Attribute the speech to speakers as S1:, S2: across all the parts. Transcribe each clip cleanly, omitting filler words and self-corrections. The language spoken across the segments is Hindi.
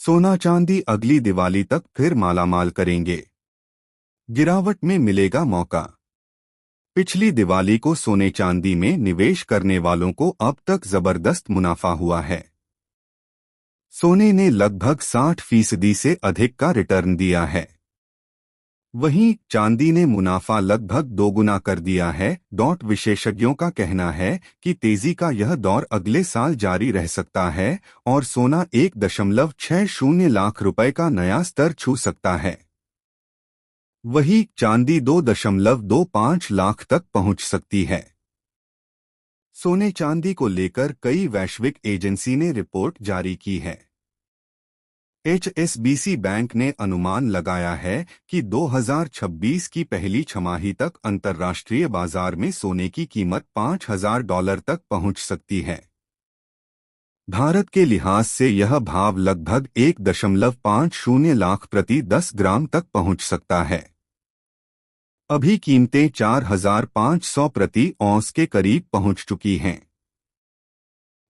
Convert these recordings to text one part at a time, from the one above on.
S1: सोना चांदी अगली दिवाली तक फिर मालामाल करेंगे। गिरावट में मिलेगा मौका। पिछली दिवाली को सोने चांदी में निवेश करने वालों को अब तक जबरदस्त मुनाफा हुआ है। सोने ने लगभग 60% से अधिक का रिटर्न दिया है। वहीं चांदी ने मुनाफा लगभग दोगुना कर दिया है। विशेषज्ञों का कहना है कि तेजी का यह दौर अगले साल जारी रह सकता है और सोना 1.60 लाख रुपए का नया स्तर छू सकता है। वहीं चांदी 2.25 लाख तक पहुंच सकती है। सोने चांदी को लेकर कई वैश्विक एजेंसी ने रिपोर्ट जारी की है। HSBC बैंक ने अनुमान लगाया है कि 2026 की पहली छमाही तक अंतर्राष्ट्रीय बाजार में सोने की कीमत $5,000 तक पहुंच सकती है। भारत के लिहाज से यह भाव लगभग 1.50 लाख प्रति 10 ग्राम तक पहुंच सकता है। अभी कीमतें 4,500 प्रति औंस के करीब पहुंच चुकी हैं।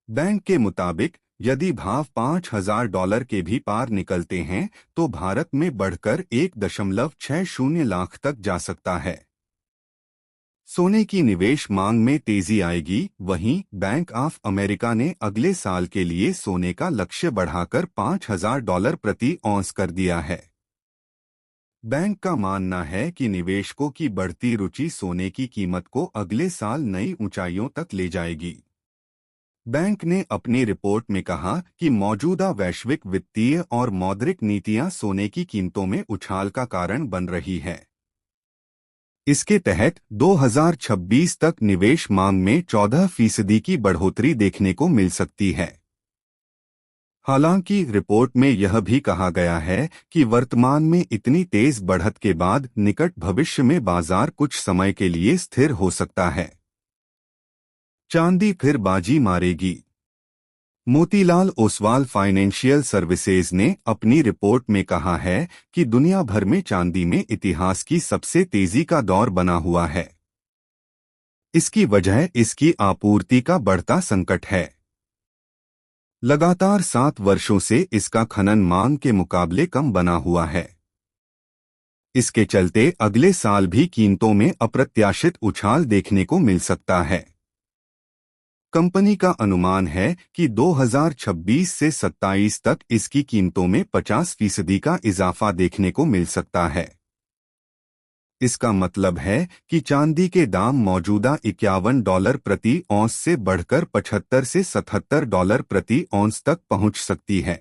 S1: बैंक के मुताबिक यदि भाव $5,000 के भी पार निकलते हैं तो भारत में बढ़कर 1.60 लाख तक जा सकता है। सोने की निवेश मांग में तेजी आएगी। वहीं बैंक ऑफ अमेरिका ने अगले साल के लिए सोने का लक्ष्य बढ़ाकर $5,000 प्रति औंस कर दिया है। बैंक का मानना है कि निवेशकों की बढ़ती रुचि सोने की कीमत को अगले साल नई ऊंचाइयों तक ले जाएगी। बैंक ने अपनी रिपोर्ट में कहा कि मौजूदा वैश्विक वित्तीय और मौद्रिक नीतियां सोने की कीमतों में उछाल का कारण बन रही है। इसके तहत 2026 तक निवेश मांग में 14% की बढ़ोतरी देखने को मिल सकती है। हालांकि रिपोर्ट में यह भी कहा गया है कि वर्तमान में इतनी तेज बढ़त के बाद निकट भविष्य में बाजार कुछ समय के लिए स्थिर हो सकता है। चांदी फिर बाजी मारेगी। मोतीलाल ओसवाल फाइनेंशियल सर्विसेज ने अपनी रिपोर्ट में कहा है कि दुनिया भर में चांदी में इतिहास की सबसे तेजी का दौर बना हुआ है। इसकी वजह इसकी आपूर्ति का बढ़ता संकट है। लगातार 7 वर्षों से इसका खनन मांग के मुकाबले कम बना हुआ है। इसके चलते अगले साल भी कीमतों में अप्रत्याशित उछाल देखने को मिल सकता है। कंपनी का अनुमान है कि 2026 से 27 तक इसकी कीमतों में 50% का इजाफा देखने को मिल सकता है। इसका मतलब है कि चांदी के दाम मौजूदा $51 प्रति औंस से बढ़कर 75 से $77 प्रति औंस तक पहुंच सकती है।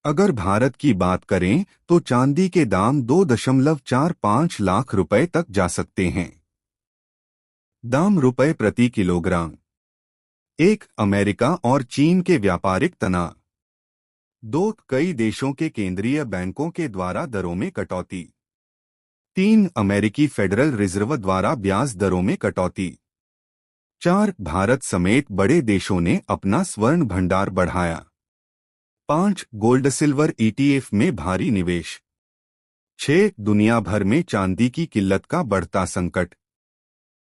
S1: अगर भारत की बात करें तो चांदी के दाम 2.45 लाख रुपए तक जा सकते हैं। दाम रुपए प्रति किलोग्राम। अमेरिका और चीन के व्यापारिक तनाव। 2 कई देशों के केंद्रीय बैंकों के द्वारा दरों में कटौती। 3 अमेरिकी फेडरल रिजर्व द्वारा ब्याज दरों में कटौती। 4 भारत समेत बड़े देशों ने अपना स्वर्ण भंडार बढ़ाया। 5 गोल्ड सिल्वर ETF में भारी निवेश। 6 दुनिया भर में चांदी की किल्लत का बढ़ता संकट।